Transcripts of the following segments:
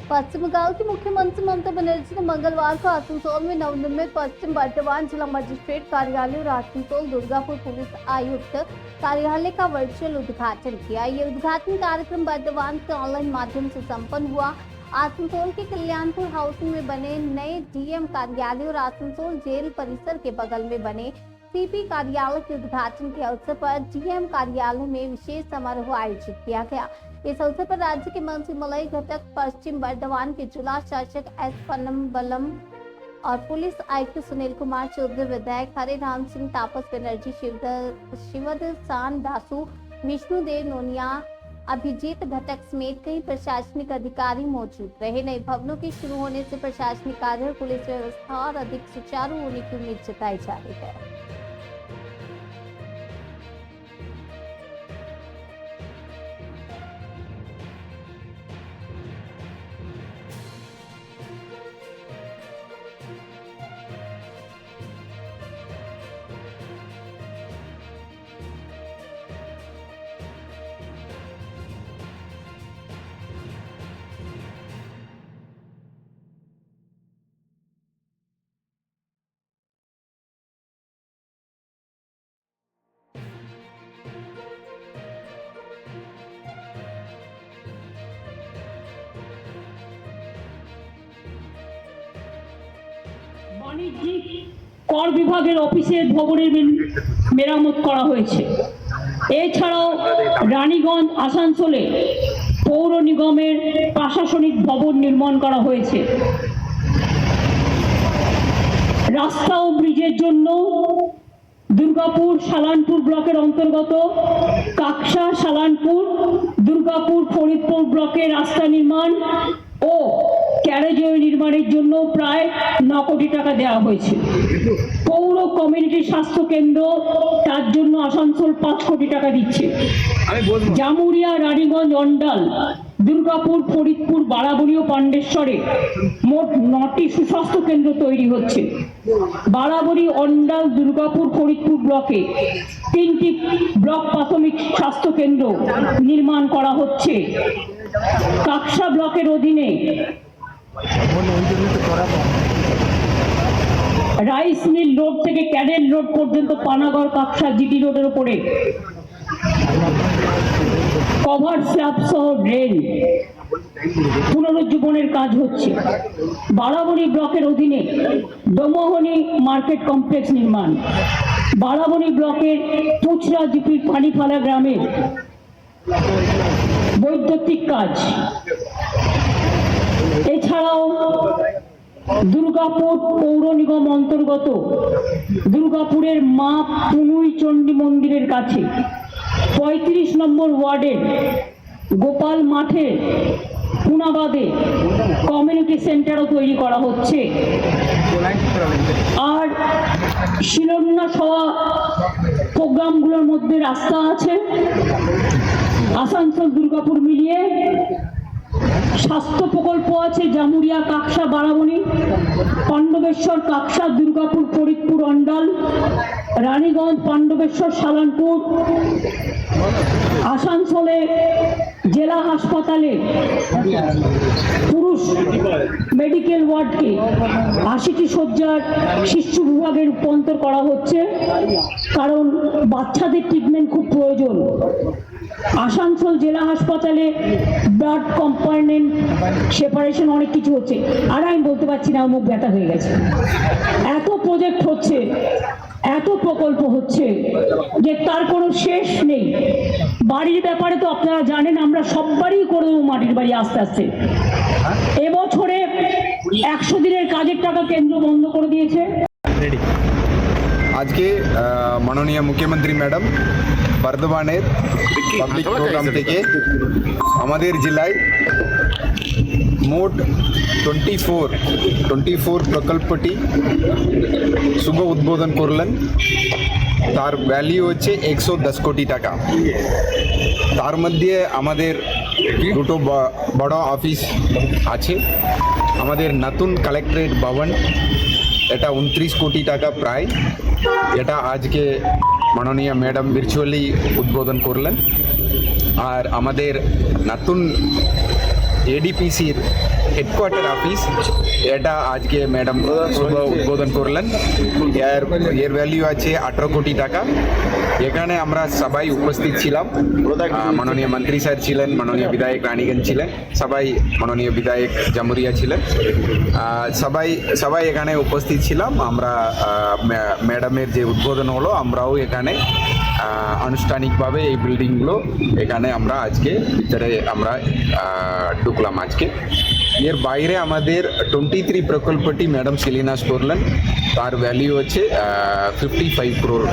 पश्चिम बंगाल की मुख्यमंत्री ममता बनर्जी ने मंगलवार को आसनसोल में नवनिर्मित पश्चिम बर्धमान जिला मजिस्ट्रेट कार्यालय और आसनसोल दुर्गापुर पुलिस आयुक्त कार्यालय का वर्चुअल उद्घाटन किया। ये उद्घाटन कार्यक्रम बर्धमान के ऑनलाइन माध्यम से संपन्न हुआ। आसनसोल के कल्याणपुर हाउसिंग में बने नए डीएम कार्यालय और आसनसोल जेल परिसर के बगल में बने सीपी कार्यालय के उद्घाटन के अवसर पर डीएम कार्यालय में विशेष समारोह आयोजित किया गया। इस अवसर पर राज्य के मंत्रिमंडल घटक पश्चिम बर्धमान के जिला शासक एस पन्नम्बलम और पुलिस आयुक्त सुनील कुमार चौधरी, विधायक हरे राम सिंह, तापस बनर्जी, शिवद सान दासू, विष्णुदेव नोनिया, अभिजीत घटक समेत कई प्रशासनिक अधिकारी मौजूद रहे। नए भवनों के शुरू होने से प्रशासनिक कार्य और पुलिस व्यवस्था और अधिक सुचारू होने की उम्मीद जताई जा रही है। বাণিজ্যিক কর বিভাগের অফিসের ভবনের মেরামত করা হয়েছে। এছাড়াও রানীগঞ্জ আসানসোলে পৌর নিগমের প্রশাসনিক ভবন নির্মাণ করা হয়েছে। রাস্তা ও ব্রিজের জন্য দুর্গাপুর সালানপুর ব্লকের অন্তর্গত কাকসা সালানপুর দুর্গাপুর ফরিদপুর ব্লকের রাস্তা নির্মাণ ও ক্যারেজওয়ে নির্মাণের জন্য প্রায় 9 কোটি টাকা দেওয়া হয়েছে। পৌর কমিউনিটি স্বাস্থ্য কেন্দ্র তার জন্য আসানসোল 5 কোটি টাকা দিচ্ছে। জামুরিয়া, রানীগঞ্জ, অন্ডাল, দুর্গাপুর, ফরিদপুর, বারাবণী ও পাণ্ডেশ্বরে মোট 9টি সুস্বাস্থ্য কেন্দ্র তৈরি হচ্ছে। বারাবণী, অন্ডাল, দুর্গাপুর, ফরিদপুর ব্লকে 3টি ব্লক প্রাথমিক স্বাস্থ্য কেন্দ্র নির্মাণ করা হচ্ছে। কাকসা ব্লকের অধীনে রাইস মিল রোড থেকে ক্যাডেল রোড পর্যন্ত পানাগড় কাকসা জিটি রোডের উপরে কভার স্ল্যাব সহ ড্রেন পুনরুজ্জীবনের কাজ হচ্ছে। বারাবণী ব্লকের অধীনে দমোহনী মার্কেট কমপ্লেক্স নির্মাণ। বারাবণী ব্লকের পুচরা জিপির পানিফালা গ্রামে বৈদ্যুতিক কাজ। এছাড়াও দুর্গাপুর পৌর নিগম অন্তর্গত দুর্গাপুরের মা পুনুই চণ্ডী মন্দিরের কাছে 35 নম্বর ওয়ার্ডের গোপাল মাঠে পুনাবাদে কমিউনিটি সেন্টারও তৈরি করা হচ্ছে। আর শিলান্যাস হওয়া প্রোগ্রামগুলোর মধ্যে রাস্তা আছে আসানসোল দুর্গাপুর মিলিয়ে, স্বাস্থ্য প্রকল্প আছে জামুরিয়া, কাকসা, বারাবণী, পাণ্ডবেশ্বর, কাকসা, দুর্গাপুর, ফরিদপুর, অন্ডাল, রানীগঞ্জ, পাণ্ডবেশ্বর, সালানপুর। আসানসোলে জেলা হাসপাতালে পুরুষ মেডিকেল ওয়ার্ডকে 80টি শয্যার শিশু বিভাগে রূপান্তর করা হচ্ছে, কারণ বাচ্চাদের ট্রিটমেন্ট খুব প্রয়োজন। আসানসোল জেলা হাসপাতালে ব্লাড কম্পার্টমেন্ট সেপারেশন অনেক কিছু হচ্ছে। আর আমি বলতে পারছি না, মুখ ব্যথা হয়ে গেছে। এত প্রজেক্ট হচ্ছে, এত প্রকল্প হচ্ছে যে তার কোনো শেষ নেই। বাড়ির ব্যাপারে তো আপনারা জানেন, আমরা সববারই করে দেবো মাটির বাড়ি আস্তে আস্তে। এবছরে 100 দিনের কাজের টাকা কেন্দ্র বন্ধ করে দিয়েছে। আজকে মাননীয় মুখ্যমন্ত্রী ম্যাডাম বর্ধমানের পাবলিক প্রোগ্রাম থেকে আমাদের জেলায় মোট 24 প্রকল্পটি শুভ উদ্বোধন করলেন। তার ভ্যালু হচ্ছে 110 কোটি টাকা। তার মধ্যে আমাদের দুটো বড় অফিস আছে। আমাদের নতুন কালেক্টরেট ভবন, এটা 29 কোটি টাকা প্রায়, এটা আজকে মাননীয় ম্যাডাম ভার্চুয়ালি উদ্বোধন করলেন। আর আমাদের নতুন এডিপিসির হেডকোয়ার্টার অফিস, এটা আজকে ম্যাডাম উদ্বোধন করলেন। এর ভ্যালিউ আছে 18 কোটি টাকা। এখানে আমরা সবাই উপস্থিত ছিলাম। মাননীয় মন্ত্রী স্যার ছিলেন, মাননীয় বিধায়ক রানীগঞ্জ ছিলেন, সবাই মাননীয় বিধায়ক জামুরিয়া ছিলেন, সবাই এখানে উপস্থিত ছিলাম। আমরা ম্যাডামের যে উদ্বোধন হলো, আমরাও এখানে আনুষ্ঠানিকভাবে এই বিল্ডিংগুলো এখানে আমরা আজকে ভিতরে আমরা ঢুকলাম আজকে। এর বাইরে আমাদের 23 প্রকল্পটি ম্যাডাম শিলান্যাস করলেন, তার ভ্যালিউ হচ্ছে 55 crore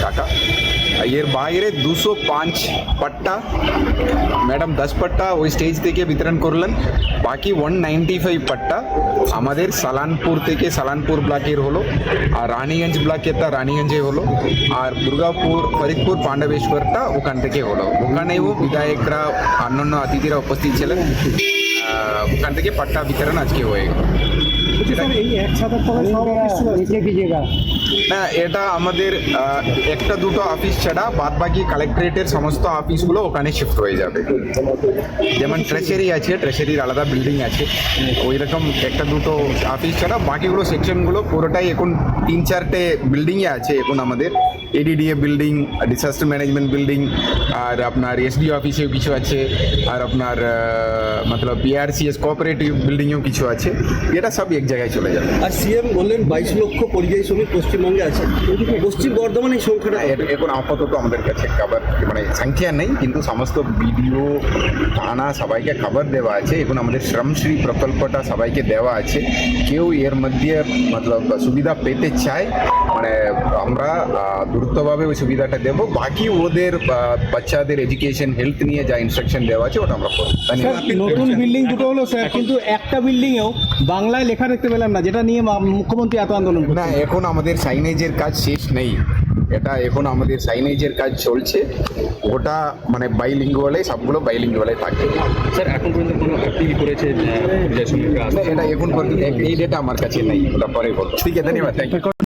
টাকা। এর বাইরে 205 পাট্টা ম্যাডাম 10 পাট্টা ওই স্টেজ থেকে বিতরণ করলেন। বাকি 195 পাট্টা আমাদের সালানপুর থেকে সালানপুর ব্লকের হলো, আর রানীগঞ্জ ব্লকেরটা রানীগঞ্জে হলো, আর দুর্গাপুর ফরিদপুর পাণ্ডবেশ্বরটা ওখান থেকে হলো। ওখানেও বিধায়করা অন্যান্য অতিথিরা উপস্থিত ছিলেন। ওখান থেকে পাট্টা বিতরণ আজকে হয়ে গেল। না, এটা আমাদের একটা দুটো অফিস ছাড়া বাদ বাকি কালেক্টরেটের সমস্ত অফিসগুলো ওখানে শিফট হয়ে যাবে। যেমন ট্রেজারি আছে, ট্রেজারির আলাদা বিল্ডিং আছে, ওই রকম একটা দুটো অফিস ছাড়া বাকিগুলো সেকশনগুলো পুরোটাই এখন 3-4টে বিল্ডিংয়ে আছে। এখন আমাদের ADDA building, disaster management building, আর আপনার এসডি অফিসেও কিছু আছে, আর আপনার মতলব বিআরসিএস কোঅপারেটিভ বিল্ডিংয়েও কিছু আছে। এটা সব এক জায়গায় চলে যাবে। আর সিএম বললেন 22 লক্ষ পরিযায়ী শ্রমিক পশ্চিমবঙ্গে আছে। পশ্চিম বর্ধমানে এই সংখ্যাটা এখন আপাতত আমাদের কাছে খবর মানে সংখ্যা নেই, কিন্তু সমস্ত ভিডিও থানা সবাইকে খবর দেওয়া আছে। এখন আমাদের শ্রমশ্রী প্রকল্পটা সবাইকে দেওয়া আছে। কেউ এর মধ্যে মতলব সুবিধা পেতে চায়, মানে আমরা দ্রুতভাবে ওই সুবিধাটা দেবো। বাকি ওদের বাচ্চাদের এডুকেশন হেলথ নিয়ে যা ইনস্ট্রাকশন দেওয়া আছে ওটা আমরা করবো। ধন্যবাদ। নতুন বিল্ডিং দুটো হলো স্যার, কিন্তু একটা বিল্ডিংয়েও বাংলায় লেখা দেখতে পেলাম না, যেটা নিয়ে মুখ্যমন্ত্রী এত আন্দোলন না, এখন আমাদের সাইনেজের কাজ শেষ নেই, এটা এখন আমাদের সাইনেজের কাজ চলছে। ওটা মানে বাইলিঙ্গুয়ালে, সবগুলো বাইলিঙ্গুয়ালে থাকবে। স্যার এখন পর্যন্ত কোনো অ্যাপিল করেছে পরিযায়ী শ্রমিকরা? এটা এখন পর্যন্ত এই ডেটা আমার কাছে নেই, ওটা পরে বলবো। ঠিক আছে, ধন্যবাদ, থ্যাংক ইউ।